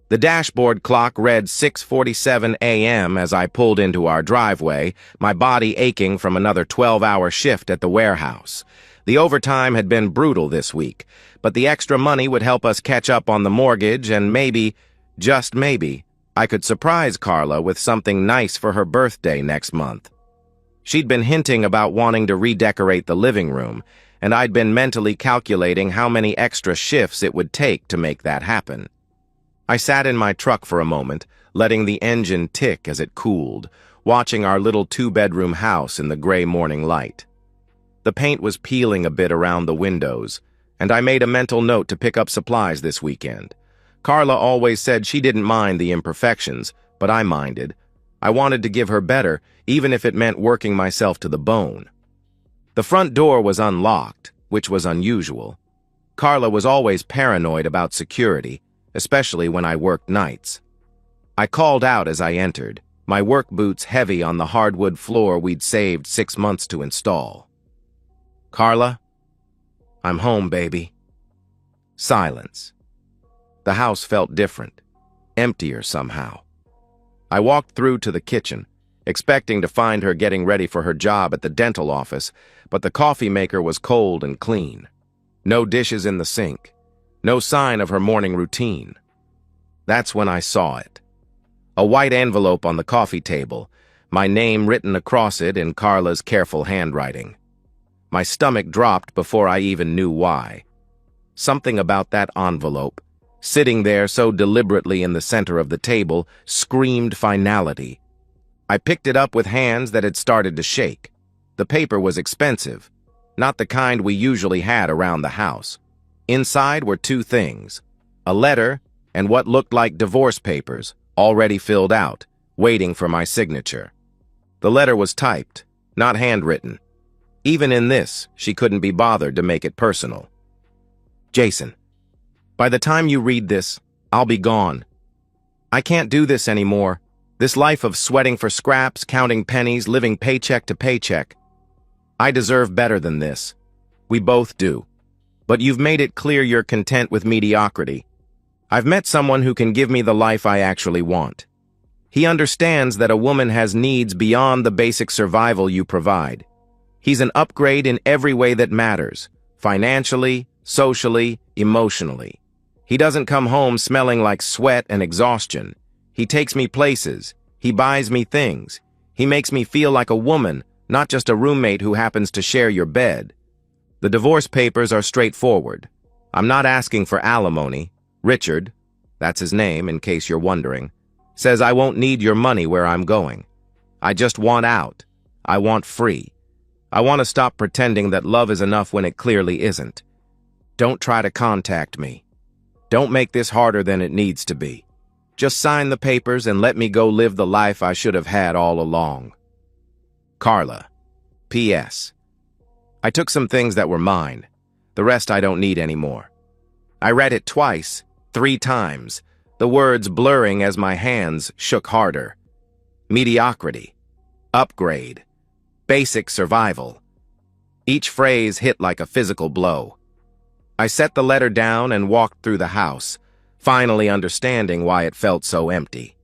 The dashboard clock read 6:47 a.m. as I pulled into our driveway, my body aching from another 12-hour shift at the warehouse. The overtime had been brutal this week, but the extra money would help us catch up on the mortgage and maybe, just maybe, I could surprise Carla with something nice for her birthday next month. She'd been hinting about wanting to redecorate the living room, and I'd been mentally calculating how many extra shifts it would take to make that happen. I sat in my truck for a moment, letting the engine tick as it cooled, watching our little two-bedroom house in the gray morning light. The paint was peeling a bit around the windows, and I made a mental note to pick up supplies this weekend. Carla always said she didn't mind the imperfections, but I minded. I wanted to give her better, even if it meant working myself to the bone. The front door was unlocked, which was unusual. Carla was always paranoid about security, especially when I worked nights. I called out as I entered, my work boots heavy on the hardwood floor we'd saved 6 months to install. "Carla? I'm home, baby." Silence. The house felt different, emptier somehow. I walked through to the kitchen, expecting to find her getting ready for her job at the dental office, but the coffee maker was cold and clean. No dishes in the sink. No sign of her morning routine. That's when I saw it. A white envelope on the coffee table, my name written across it in Carla's careful handwriting. My stomach dropped before I even knew why. Something about that envelope, sitting there so deliberately in the center of the table, screamed finality. I picked it up with hands that had started to shake. The paper was expensive, not the kind we usually had around the house. Inside were two things, a letter and what looked like divorce papers, already filled out, waiting for my signature. The letter was typed, not handwritten. Even in this, she couldn't be bothered to make it personal. "Jason, by the time you read this, I'll be gone. I can't do this anymore. This life of sweating for scraps, counting pennies, living paycheck to paycheck. I deserve better than this. We both do. But you've made it clear you're content with mediocrity. I've met someone who can give me the life I actually want. He understands that a woman has needs beyond the basic survival you provide. He's an upgrade in every way that matters, financially, socially, emotionally. He doesn't come home smelling like sweat and exhaustion. He takes me places. He buys me things. He makes me feel like a woman, not just a roommate who happens to share your bed. The divorce papers are straightforward. I'm not asking for alimony. Richard, that's his name in case you're wondering, says I won't need your money where I'm going. I just want out. I want free. I want to stop pretending that love is enough when it clearly isn't. Don't try to contact me. Don't make this harder than it needs to be. Just sign the papers and let me go live the life I should have had all along. Carla. P.S. I took some things that were mine. The rest I don't need anymore. I read it twice, 3 times, the words blurring as my hands shook harder. Mediocrity. Upgrade. Basic survival. Each phrase hit like a physical blow. I set the letter down and walked through the house, finally understanding why it felt so empty.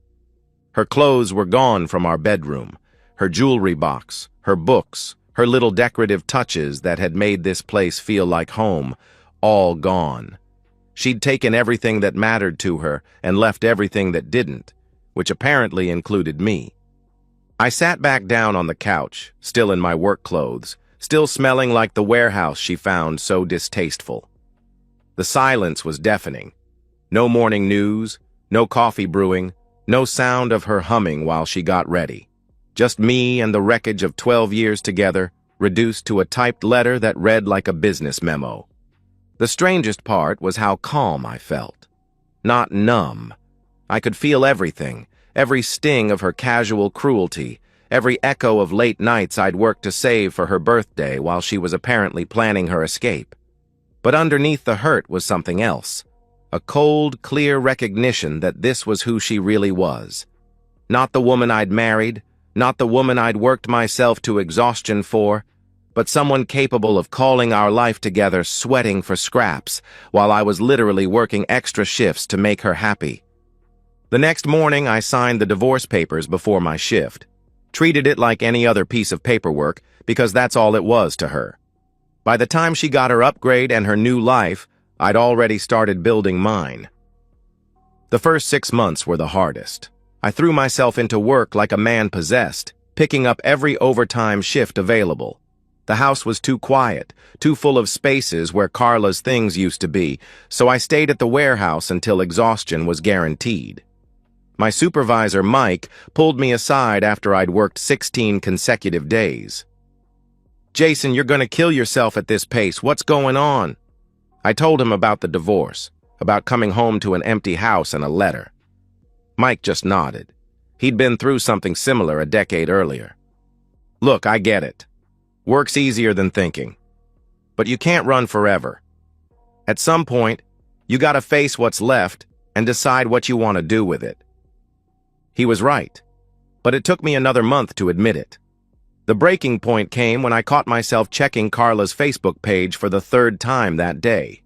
Her clothes were gone from our bedroom, her jewelry box, her books, her little decorative touches that had made this place feel like home, all gone. She'd taken everything that mattered to her and left everything that didn't, which apparently included me. I sat back down on the couch, still in my work clothes, still smelling like the warehouse she found so distasteful. The silence was deafening. No morning news, no coffee brewing, no sound of her humming while she got ready. Just me and the wreckage of 12 years together, reduced to a typed letter that read like a business memo. The strangest part was how calm I felt. Not numb. I could feel everything, every sting of her casual cruelty, every echo of late nights I'd worked to save for her birthday while she was apparently planning her escape. But underneath the hurt was something else. A cold, clear recognition that this was who she really was. Not the woman I'd married, not the woman I'd worked myself to exhaustion for, but someone capable of calling our life together sweating for scraps while I was literally working extra shifts to make her happy. The next morning, I signed the divorce papers before my shift. Treated it like any other piece of paperwork because that's all it was to her. By the time she got her upgrade and her new life, I'd already started building mine. The first 6 months were the hardest. I threw myself into work like a man possessed, picking up every overtime shift available. The house was too quiet, too full of spaces where Carla's things used to be, so I stayed at the warehouse until exhaustion was guaranteed. My supervisor, Mike, pulled me aside after I'd worked 16 consecutive days. "Jason, you're going to kill yourself at this pace. What's going on?" I told him about the divorce, about coming home to an empty house and a letter. Mike just nodded. He'd been through something similar a decade earlier. "Look, I get it. Work's easier than thinking. But you can't run forever. At some point, you gotta face what's left and decide what you want to do with it." He was right, but it took me another month to admit it. The breaking point came when I caught myself checking Carla's Facebook page for the 3rd time that day.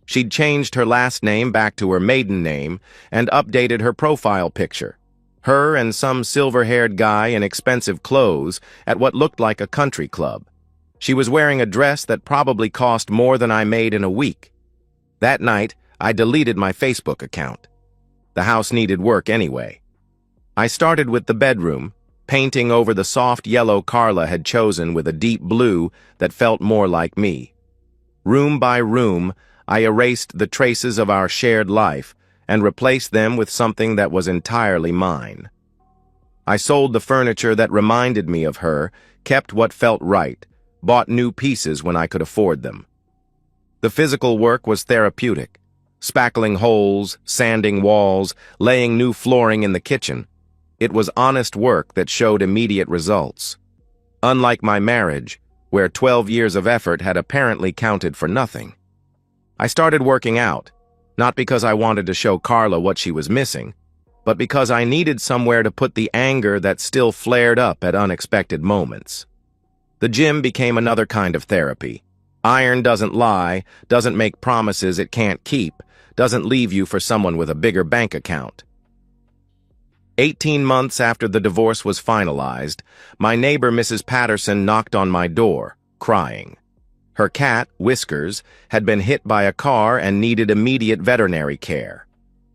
She'd changed her last name back to her maiden name and updated her profile picture. Her and some silver-haired guy in expensive clothes at what looked like a country club. She was wearing a dress that probably cost more than I made in a week. That night, I deleted my Facebook account. The house needed work anyway. I started with the bedroom, painting over the soft yellow Carla had chosen with a deep blue that felt more like me. Room by room, I erased the traces of our shared life and replaced them with something that was entirely mine. I sold the furniture that reminded me of her, kept what felt right, bought new pieces when I could afford them. The physical work was therapeutic, spackling holes, sanding walls, laying new flooring in the kitchen. It was honest work that showed immediate results. Unlike my marriage, where 12 years of effort had apparently counted for nothing. I started working out, not because I wanted to show Carla what she was missing, but because I needed somewhere to put the anger that still flared up at unexpected moments. The gym became another kind of therapy. Iron doesn't lie, doesn't make promises it can't keep, doesn't leave you for someone with a bigger bank account. 18 months after the divorce was finalized, my neighbor Mrs. Patterson knocked on my door, crying. Her cat, Whiskers, had been hit by a car and needed immediate veterinary care.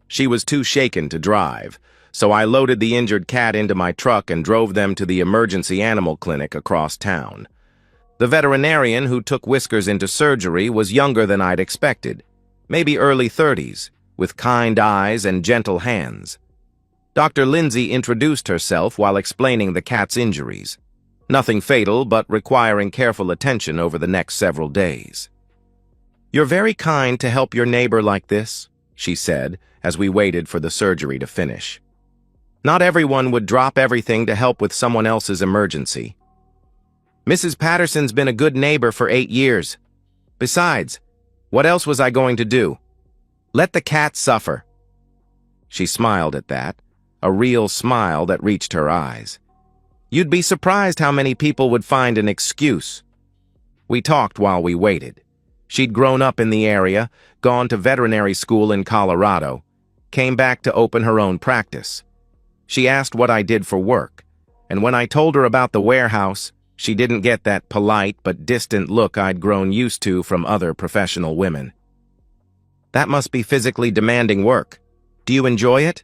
She was too shaken to drive, so I loaded the injured cat into my truck and drove them to the emergency animal clinic across town. The veterinarian who took Whiskers into surgery was younger than I'd expected, maybe early 30s, with kind eyes and gentle hands. Dr. Lindsay introduced herself while explaining the cat's injuries. Nothing fatal, but requiring careful attention over the next several days. "You're very kind to help your neighbor like this," she said, as we waited for the surgery to finish. "Not everyone would drop everything to help with someone else's emergency. Mrs. Patterson's been a good neighbor for 8 years. Besides, what else was I going to do? Let the cat suffer." She smiled at that, a real smile that reached her eyes. "You'd be surprised how many people would find an excuse." We talked while we waited. She'd grown up in the area, gone to veterinary school in Colorado, came back to open her own practice. She asked what I did for work, and when I told her about the warehouse, she didn't get that polite but distant look I'd grown used to from other professional women. "That must be physically demanding work. Do you enjoy it?"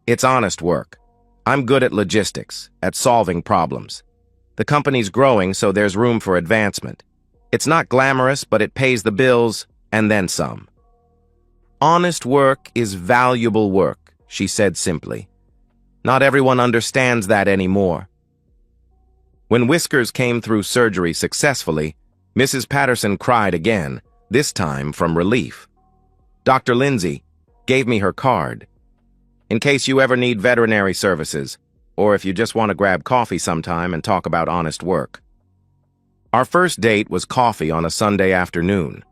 "It's honest work. I'm good at logistics, at solving problems. The company's growing, so there's room for advancement. It's not glamorous, but it pays the bills, and then some." "Honest work is valuable work," she said simply. "Not everyone understands that anymore." When Whiskers came through surgery successfully, Mrs. Patterson cried again, this time from relief. Dr. Lindsay gave me her card. "In case you ever need veterinary services, or if you just want to grab coffee sometime and talk about honest work." Our first date was coffee on a Sunday afternoon.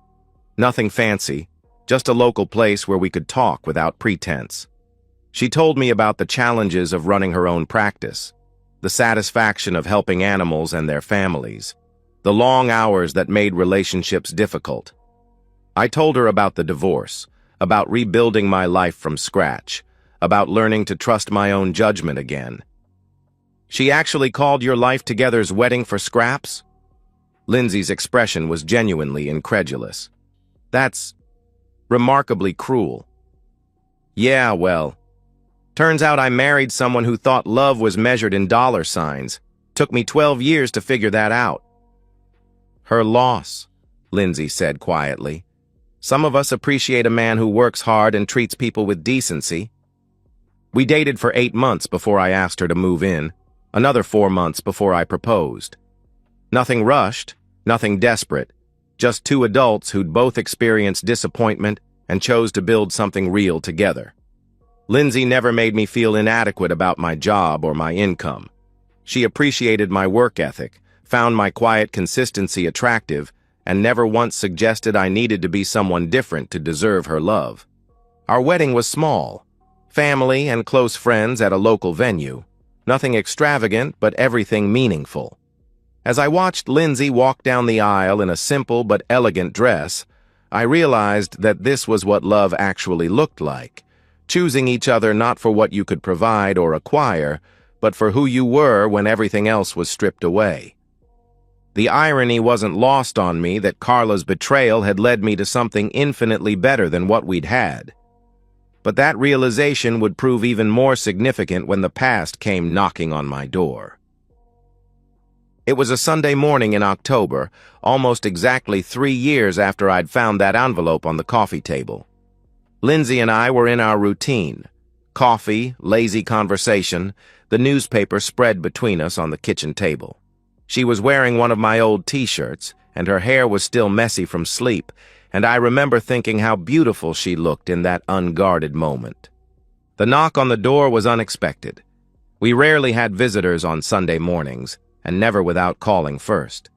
Nothing fancy, just a local place where we could talk without pretense. She told me about the challenges of running her own practice, the satisfaction of helping animals and their families, the long hours that made relationships difficult. I told her about the divorce, about rebuilding my life from scratch, about learning to trust my own judgment again. She actually called your life together's wedding for scraps? Lindsay's expression was genuinely incredulous. That's remarkably cruel. Yeah, well, turns out I married someone who thought love was measured in dollar signs. Took me 12 years to figure that out. Her loss, Lindsay said quietly. Some of us appreciate a man who works hard and treats people with decency. We dated for 8 months before I asked her to move in, another 4 months before I proposed. Nothing rushed, nothing desperate, just two adults who'd both experienced disappointment and chose to build something real together. Lindsay never made me feel inadequate about my job or my income. She appreciated my work ethic, found my quiet consistency attractive, and never once suggested I needed to be someone different to deserve her love. Our wedding was small, family and close friends at a local venue. Nothing extravagant, but everything meaningful. As I watched Lindsay walk down the aisle in a simple but elegant dress, I realized that this was what love actually looked like, choosing each other not for what you could provide or acquire, but for who you were when everything else was stripped away. The irony wasn't lost on me that Carla's betrayal had led me to something infinitely better than what we'd had. But that realization would prove even more significant when the past came knocking on my door. It was a Sunday morning in October, almost exactly 3 years after I'd found that envelope on the coffee table. Lindsay and I were in our routine. Coffee, lazy conversation, the newspaper spread between us on the kitchen table. She was wearing one of my old t-shirts, and her hair was still messy from sleep, and I remember thinking how beautiful she looked in that unguarded moment. The knock on the door was unexpected. We rarely had visitors on Sunday mornings, and never without calling first.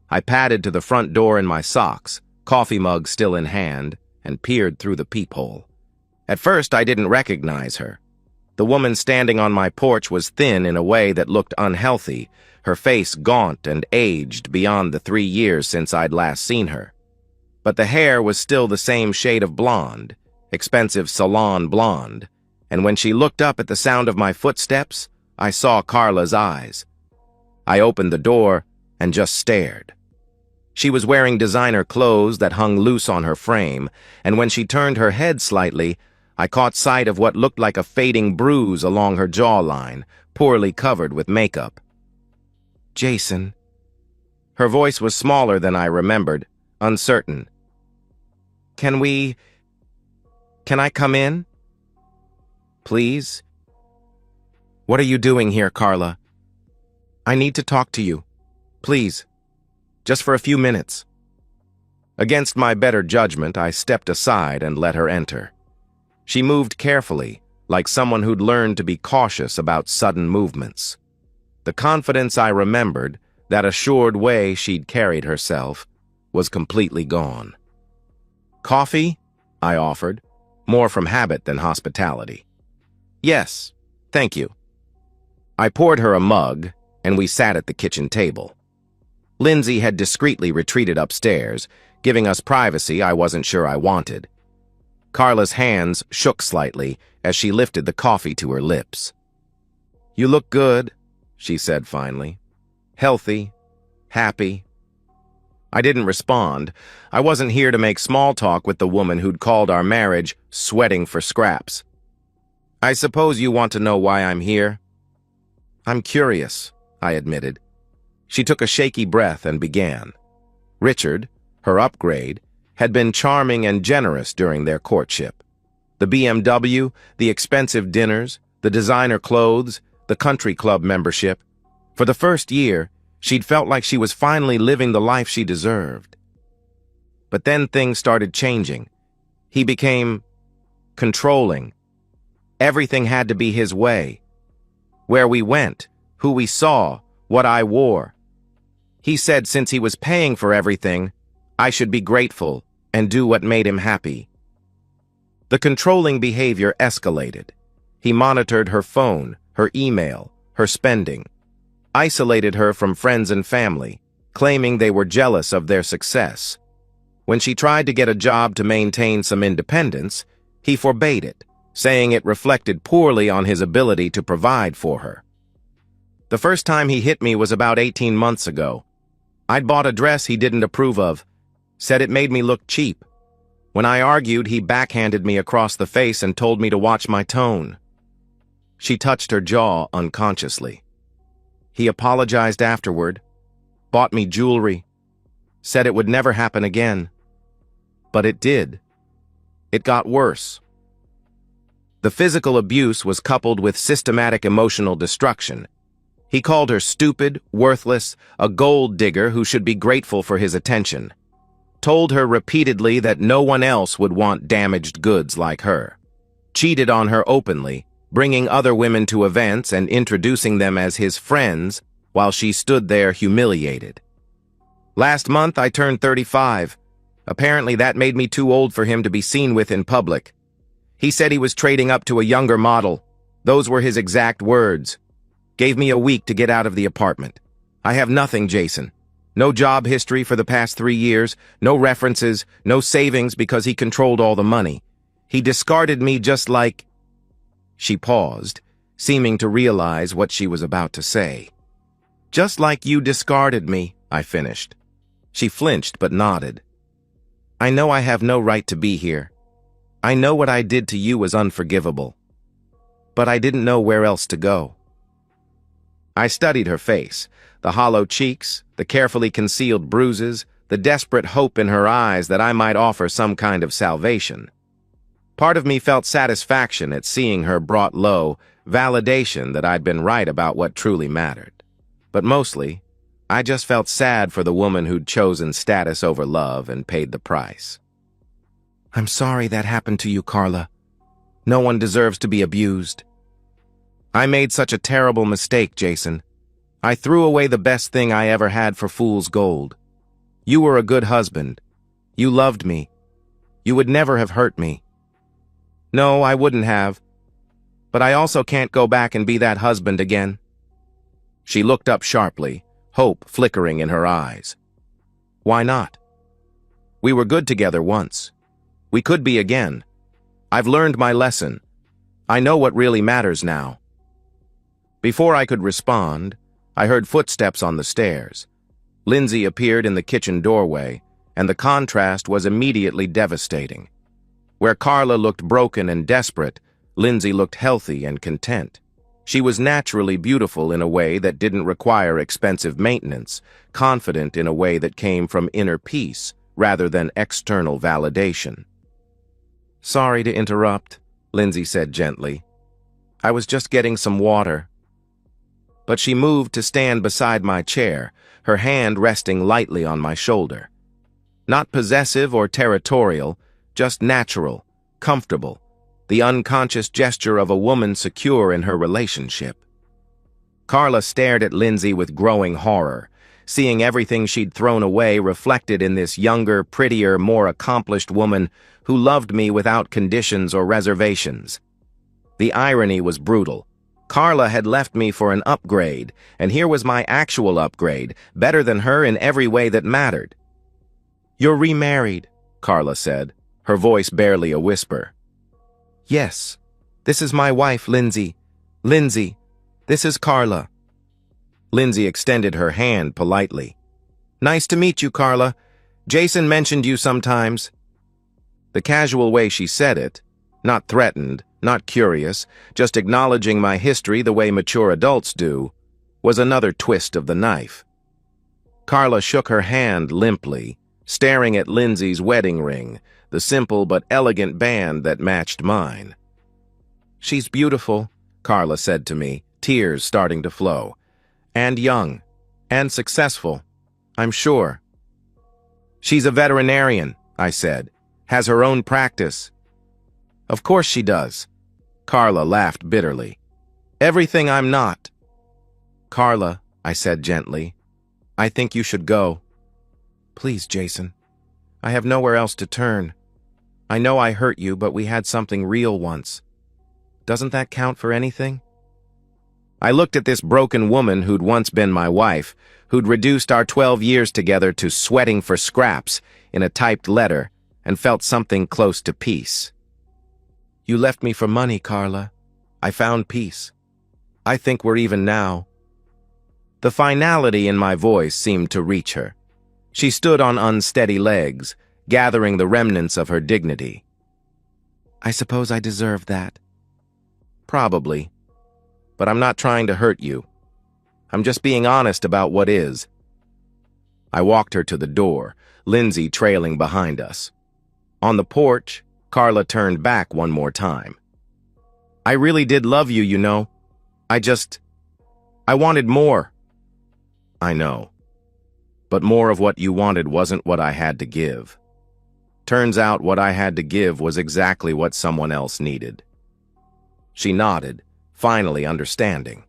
I padded to the front door in my socks, coffee mug still in hand, and peered through the peephole. At first, I didn't recognize her. The woman standing on my porch was thin in a way that looked unhealthy, her face gaunt and aged beyond the 3 years since I'd last seen her. But the hair was still the same shade of blonde, expensive salon blonde, and when she looked up at the sound of my footsteps, I saw Carla's eyes. I opened the door and just stared. She was wearing designer clothes that hung loose on her frame, and when she turned her head slightly, I caught sight of what looked like a fading bruise along her jawline, poorly covered with makeup. Jason. Her voice was smaller than I remembered, uncertain. Can I come in? Please? What are you doing here, Carla? I need to talk to you. Please. Just for a few minutes. Against my better judgment, I stepped aside and let her enter. She moved carefully, like someone who'd learned to be cautious about sudden movements. The confidence I remembered, that assured way she'd carried herself, was completely gone. Coffee? I offered, more from habit than hospitality. Yes, thank you. I poured her a mug, and we sat at the kitchen table. Lindsay had discreetly retreated upstairs, giving us privacy I wasn't sure I wanted. Carla's hands shook slightly as she lifted the coffee to her lips. You look good, she said finally. Healthy, happy. I didn't respond. I wasn't here to make small talk with the woman who'd called our marriage sweating for scraps. I suppose you want to know why I'm here? I'm curious, I admitted. She took a shaky breath and began. Richard, her upgrade, had been charming and generous during their courtship. The BMW, the expensive dinners, the designer clothes, the country club membership. For the first year, she'd felt like she was finally living the life she deserved. But then things started changing. He became controlling. Everything had to be his way. Where we went, who we saw, what I wore. He said since he was paying for everything, I should be grateful and do what made him happy. The controlling behavior escalated. He monitored her phone, her email, her spending, isolated her from friends and family, claiming they were jealous of their success. When she tried to get a job to maintain some independence, he forbade it, saying it reflected poorly on his ability to provide for her. The first time he hit me was about 18 months ago. I'd bought a dress he didn't approve of, said it made me look cheap. When I argued, he backhanded me across the face and told me to watch my tone. She touched her jaw unconsciously. He apologized afterward, bought me jewelry, said it would never happen again. But it did. It got worse. The physical abuse was coupled with systematic emotional destruction. He called her stupid, worthless, a gold digger who should be grateful for his attention. Told her repeatedly that no one else would want damaged goods like her. Cheated on her openly, bringing other women to events and introducing them as his friends while she stood there humiliated. Last month, I turned 35. Apparently, that made me too old for him to be seen with in public. He said he was trading up to a younger model. Those were his exact words. Gave me a week to get out of the apartment. I have nothing, Jason. No job history for the past 3 years, no references, no savings because he controlled all the money. He discarded me just like... She paused, seeming to realize what she was about to say. Just like you discarded me, I finished. She flinched but nodded. I know I have no right to be here. I know what I did to you was unforgivable. But I didn't know where else to go. I studied her face, the hollow cheeks, the carefully concealed bruises, the desperate hope in her eyes that I might offer some kind of salvation. Part of me felt satisfaction at seeing her brought low, validation that I'd been right about what truly mattered. But mostly, I just felt sad for the woman who'd chosen status over love and paid the price. I'm sorry that happened to you, Carla. No one deserves to be abused. I made such a terrible mistake, Jason. I threw away the best thing I ever had for fool's gold. You were a good husband. You loved me. You would never have hurt me. No, I wouldn't have. But I also can't go back and be that husband again. She looked up sharply, hope flickering in her eyes. Why not? We were good together once. We could be again. I've learned my lesson. I know what really matters now. Before I could respond, I heard footsteps on the stairs. Lindsay appeared in the kitchen doorway, and the contrast was immediately devastating. Where Carla looked broken and desperate, Lindsay looked healthy and content. She was naturally beautiful in a way that didn't require expensive maintenance, confident in a way that came from inner peace rather than external validation. Sorry to interrupt, Lindsay said gently. I was just getting some water. But she moved to stand beside my chair, her hand resting lightly on my shoulder. Not possessive or territorial, just natural, comfortable, the unconscious gesture of a woman secure in her relationship. Carla stared at Lindsay with growing horror, seeing everything she'd thrown away reflected in this younger, prettier, more accomplished woman who loved me without conditions or reservations. The irony was brutal. Carla had left me for an upgrade, and here was my actual upgrade, better than her in every way that mattered. You're remarried, Carla said, her voice barely a whisper. Yes, this is my wife, Lindsay. Lindsay, this is Carla. Lindsay extended her hand politely. Nice to meet you, Carla. Jason mentioned you sometimes. The casual way she said it, not threatened, not curious, just acknowledging my history the way mature adults do, was another twist of the knife. Carla shook her hand limply, staring at Lindsay's wedding ring, the simple but elegant band that matched mine. She's beautiful, Carla said to me, tears starting to flow. And young. And successful. I'm sure. She's a veterinarian, I said. Has her own practice. Of course she does. Carla laughed bitterly. Everything I'm not. Carla, I said gently, I think you should go. Please, Jason. I have nowhere else to turn. I know I hurt you, but we had something real once. Doesn't that count for anything? I looked at this broken woman who'd once been my wife, who'd reduced our 12 years together to sweating for scraps in a typed letter, and felt something close to peace. You left me for money, Carla. I found peace. I think we're even now." The finality in my voice seemed to reach her. She stood on unsteady legs, gathering the remnants of her dignity. "I suppose I deserve that." "Probably. But I'm not trying to hurt you. I'm just being honest about what is." I walked her to the door, Lindsay trailing behind us. On the porch, Carla turned back one more time. "I really did love you, you know. I wanted more." "I know. But more of what you wanted wasn't what I had to give. Turns out what I had to give was exactly what someone else needed." She nodded, finally understanding.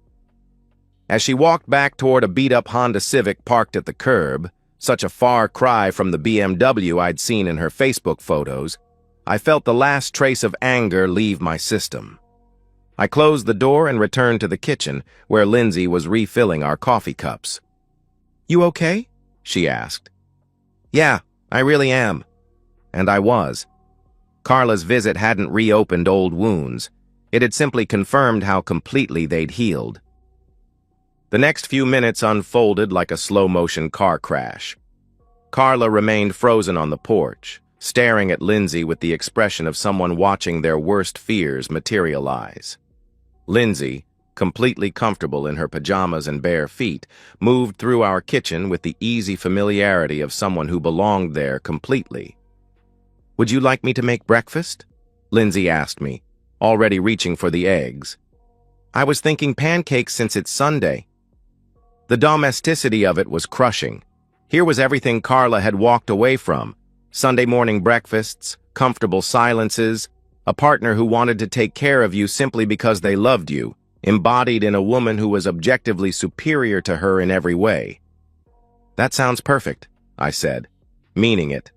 As she walked back toward a beat-up Honda Civic parked at the curb, such a far cry from the BMW I'd seen in her Facebook photos, I felt the last trace of anger leave my system. I closed the door and returned to the kitchen, where Lindsay was refilling our coffee cups. "You okay?" she asked. "Yeah, I really am." And I was. Carla's visit hadn't reopened old wounds. It had simply confirmed how completely they'd healed. The next few minutes unfolded like a slow-motion car crash. Carla remained frozen on the porch, staring at Lindsay with the expression of someone watching their worst fears materialize. Lindsay, completely comfortable in her pajamas and bare feet, moved through our kitchen with the easy familiarity of someone who belonged there completely. "Would you like me to make breakfast?" Lindsay asked me, already reaching for the eggs. "I was thinking pancakes since it's Sunday." The domesticity of it was crushing. Here was everything Carla had walked away from: Sunday morning breakfasts, comfortable silences, a partner who wanted to take care of you simply because they loved you, embodied in a woman who was objectively superior to her in every way. "That sounds perfect," I said, meaning it.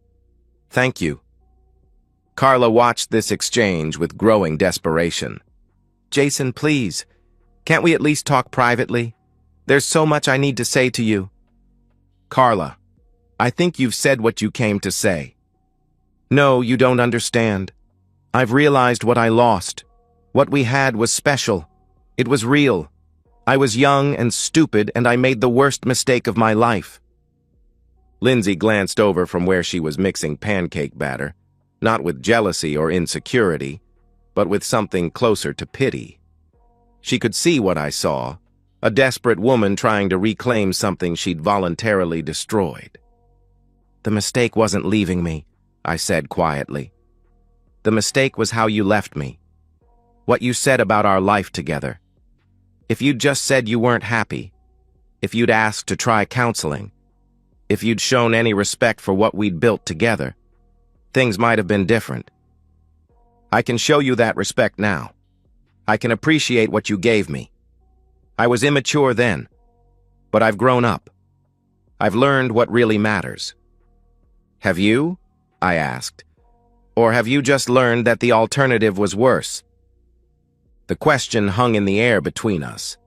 "Thank you." Carla watched this exchange with growing desperation. "Jason, please, can't we at least talk privately? There's so much I need to say to you." "Carla, I think you've said what you came to say." "No, you don't understand. I've realized what I lost. What we had was special. It was real. I was young and stupid, and I made the worst mistake of my life." Lindsay glanced over from where she was mixing pancake batter, not with jealousy or insecurity, but with something closer to pity. She could see what I saw: a desperate woman trying to reclaim something she'd voluntarily destroyed. "The mistake wasn't leaving me," I said quietly. "The mistake was how you left me. What you said about our life together. If you'd just said you weren't happy, if you'd asked to try counseling, if you'd shown any respect for what we'd built together, things might have been different. I can show you that respect now. I can appreciate what you gave me. I was immature then, but I've grown up. I've learned what really matters." "Have you?" I asked. "Or have you just learned that the alternative was worse?" The question hung in the air between us.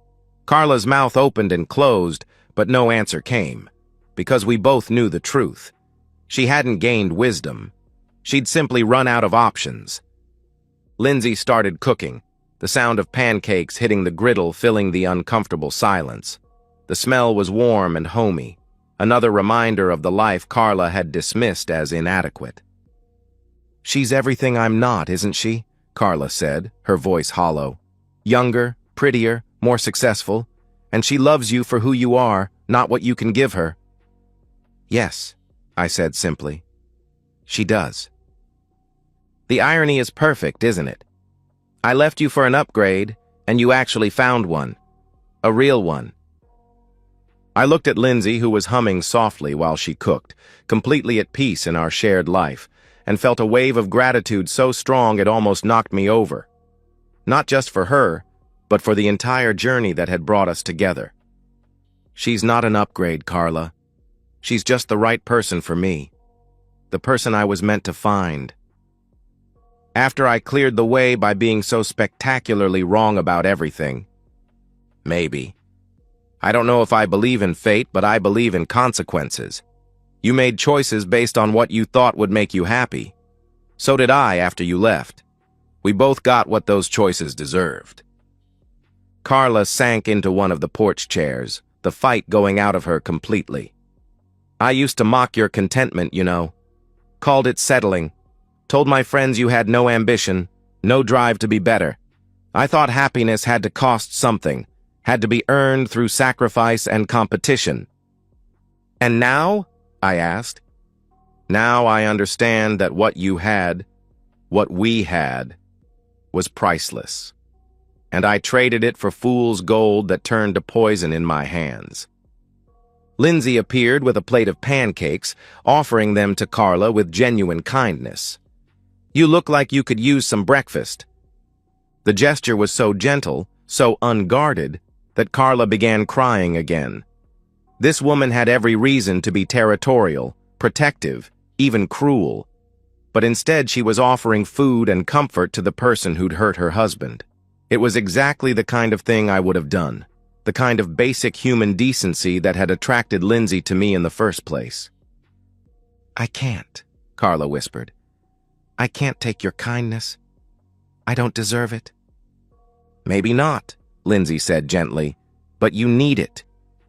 Carla's mouth opened and closed, but no answer came, because we both knew the truth. She hadn't gained wisdom. She'd simply run out of options. Lindsay started cooking, the sound of pancakes hitting the griddle filling the uncomfortable silence. The smell was warm and homey, another reminder of the life Carla had dismissed as inadequate. "She's everything I'm not, isn't she?" Carla said, her voice hollow. "Younger, prettier, more successful, and she loves you for who you are, not what you can give her." "Yes," I said simply. "She does." The irony is perfect, isn't it? I left you for an upgrade, and you actually found one. A real one. I looked at Lindsay, who was humming softly while she cooked, completely at peace in our shared life, and felt a wave of gratitude so strong it almost knocked me over. Not just for her, but for the entire journey that had brought us together. She's not an upgrade, Carla. She's just the right person for me. The person I was meant to find. After I cleared the way by being so spectacularly wrong about everything. Maybe. I don't know if I believe in fate, but I believe in consequences. You made choices based on what you thought would make you happy. So did I after you left. We both got what those choices deserved. Carla sank into one of the porch chairs, the fight going out of her completely. I used to mock your contentment, you know. Called it settling. Told my friends you had no ambition, no drive to be better. I thought happiness had to cost something, had to be earned through sacrifice and competition. And now? I asked. Now I understand that what you had, what we had, was priceless. And I traded it for fool's gold that turned to poison in my hands. Lindsay appeared with a plate of pancakes, offering them to Carla with genuine kindness. You look like you could use some breakfast. The gesture was so gentle, so unguarded, that Carla began crying again. This woman had every reason to be territorial, protective, even cruel. But instead she was offering food and comfort to the person who'd hurt her husband. It was exactly the kind of thing I would have done, the kind of basic human decency that had attracted Lindsay to me in the first place. I can't, Carla whispered. I can't take your kindness. I don't deserve it. Maybe not, Lindsay said gently, but you need it,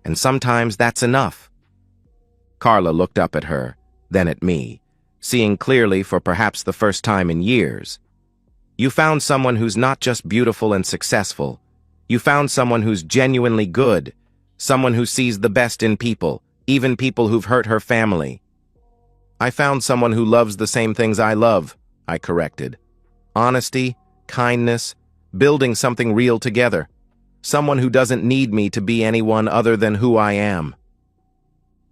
and sometimes that's enough. Carla looked up at her, then at me, seeing clearly for perhaps the first time in years. You found someone who's not just beautiful and successful. You found someone who's genuinely good, someone who sees the best in people, even people who've hurt her family. I found someone who loves the same things I love, I corrected. Honesty, kindness, building something real together. Someone who doesn't need me to be anyone other than who I am.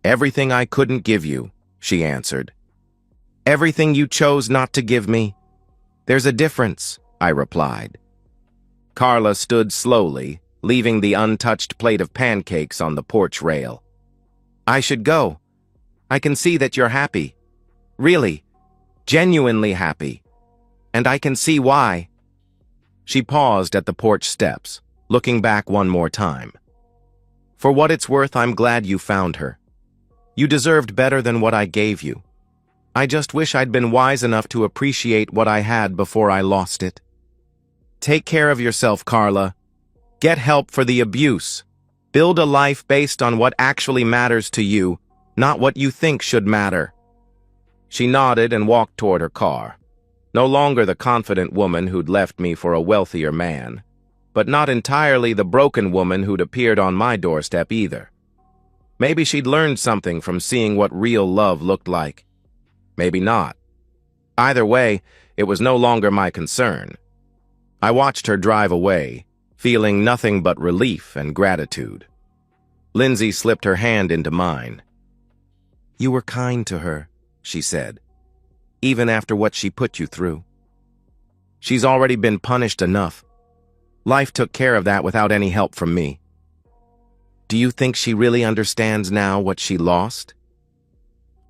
Everything I couldn't give you, she answered. Everything you chose not to give me. There's a difference, I replied. Carla stood slowly, leaving the untouched plate of pancakes on the porch rail. I should go. I can see that you're happy. Really, genuinely happy. And I can see why. She paused at the porch steps, looking back one more time. For what it's worth, I'm glad you found her. You deserved better than what I gave you. I just wish I'd been wise enough to appreciate what I had before I lost it. Take care of yourself, Carla. Get help for the abuse. Build a life based on what actually matters to you, not what you think should matter. She nodded and walked toward her car. No longer the confident woman who'd left me for a wealthier man, but not entirely the broken woman who'd appeared on my doorstep either. Maybe she'd learned something from seeing what real love looked like. Maybe not. Either way, it was no longer my concern. I watched her drive away, feeling nothing but relief and gratitude. Lindsay slipped her hand into mine. You were kind to her, she said, even after what she put you through. She's already been punished enough. Life took care of that without any help from me. Do you think she really understands now what she lost?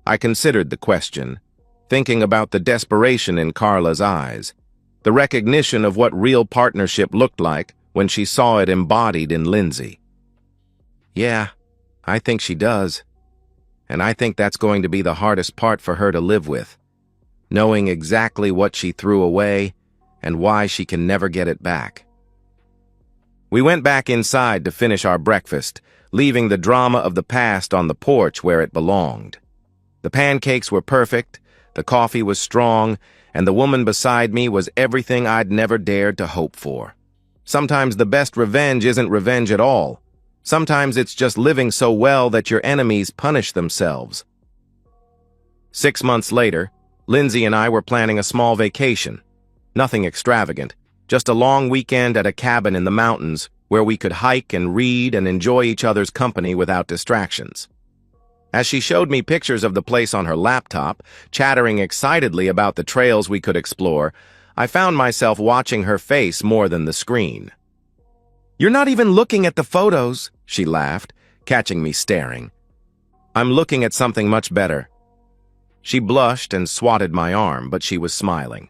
I considered the question, thinking about the desperation in Carla's eyes, the recognition of what real partnership looked like when she saw it embodied in Lindsay. Yeah, I think she does. And I think that's going to be the hardest part for her to live with, knowing exactly what she threw away and why she can never get it back. We went back inside to finish our breakfast, leaving the drama of the past on the porch where it belonged. The pancakes were perfect, the coffee was strong, and the woman beside me was everything I'd never dared to hope for. Sometimes the best revenge isn't revenge at all. Sometimes it's just living so well that your enemies punish themselves. 6 months later, Lindsay and I were planning a small vacation. Nothing extravagant, just a long weekend at a cabin in the mountains where we could hike and read and enjoy each other's company without distractions. As she showed me pictures of the place on her laptop, chattering excitedly about the trails we could explore, I found myself watching her face more than the screen. You're not even looking at the photos, she laughed, catching me staring. I'm looking at something much better. She blushed and swatted my arm, but she was smiling.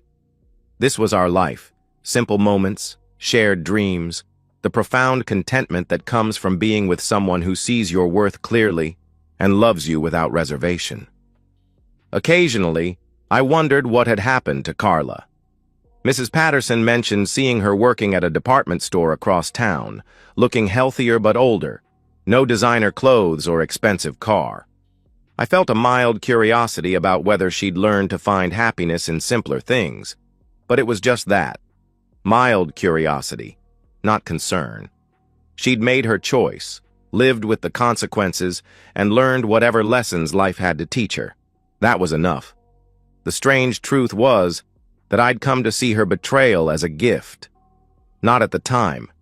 This was our life, simple moments, shared dreams, the profound contentment that comes from being with someone who sees your worth clearly and loves you without reservation. Occasionally, I wondered what had happened to Carla. Mrs. Patterson mentioned seeing her working at a department store across town, looking healthier but older, no designer clothes or expensive car. I felt a mild curiosity about whether she'd learned to find happiness in simpler things, but it was just that. Mild curiosity, not concern. She'd made her choice, lived with the consequences, and learned whatever lessons life had to teach her. That was enough. The strange truth was that I'd come to see her betrayal as a gift. Not at the time.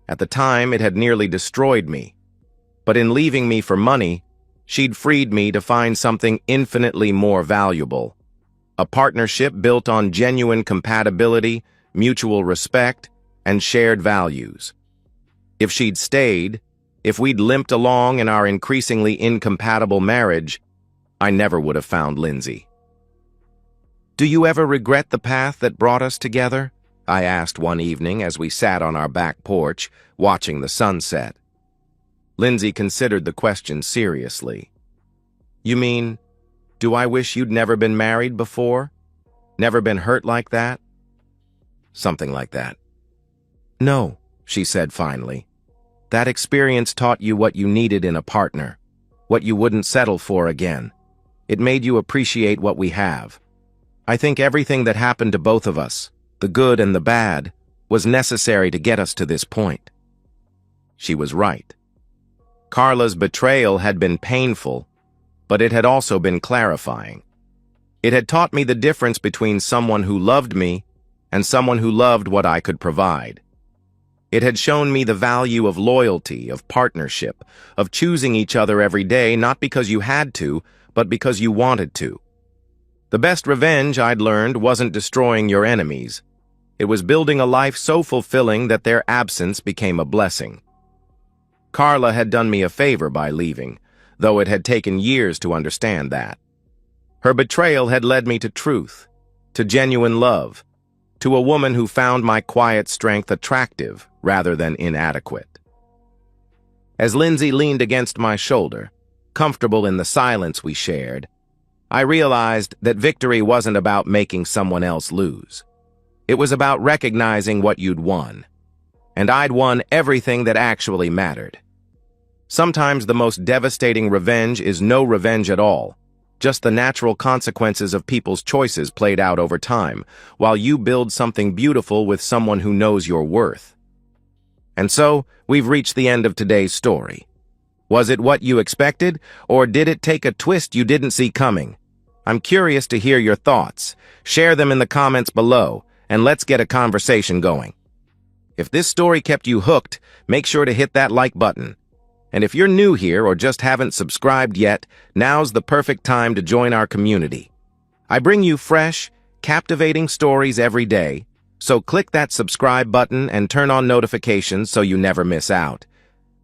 At the time, it had nearly destroyed me. But in leaving me for money, she'd freed me to find something infinitely more valuable. A partnership built on genuine compatibility, mutual respect, and shared values. If she'd stayed, if we'd limped along in our increasingly incompatible marriage, I never would have found Lindsay. "Do you ever regret the path that brought us together?" I asked one evening as we sat on our back porch, watching the sunset. Lindsay considered the question seriously. "You mean, do I wish you'd never been married before? Never been hurt like that?" "Something like that." "No," she said finally. "That experience taught you what you needed in a partner, what you wouldn't settle for again. It made you appreciate what we have. I think everything that happened to both of us, the good and the bad, was necessary to get us to this point." She was right. Carla's betrayal had been painful, but it had also been clarifying. It had taught me the difference between someone who loved me and someone who loved what I could provide. It had shown me the value of loyalty, of partnership, of choosing each other every day, not because you had to, but because you wanted to. The best revenge, I'd learned, wasn't destroying your enemies. It was building a life so fulfilling that their absence became a blessing. Carla had done me a favor by leaving, though it had taken years to understand that. Her betrayal had led me to truth, to genuine love, to a woman who found my quiet strength attractive rather than inadequate. As Lindsay leaned against my shoulder, comfortable in the silence we shared, I realized that victory wasn't about making someone else lose. It was about recognizing what you'd won. And I'd won everything that actually mattered. Sometimes the most devastating revenge is no revenge at all, just the natural consequences of people's choices played out over time, while you build something beautiful with someone who knows your worth. And so, we've reached the end of today's story. Was it what you expected, or did it take a twist you didn't see coming? I'm curious to hear your thoughts. Share them in the comments below, and let's get a conversation going. If this story kept you hooked, make sure to hit that like button. And if you're new here or just haven't subscribed yet, now's the perfect time to join our community. I bring you fresh, captivating stories every day, so click that subscribe button and turn on notifications so you never miss out.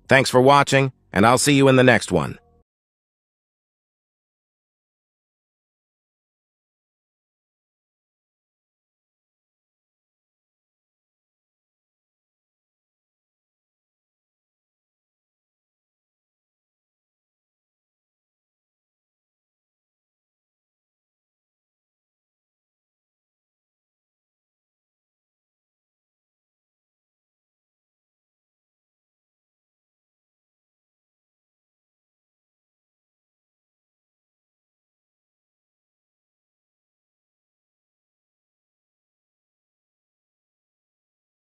Thanks for watching, and I'll see you in the next one.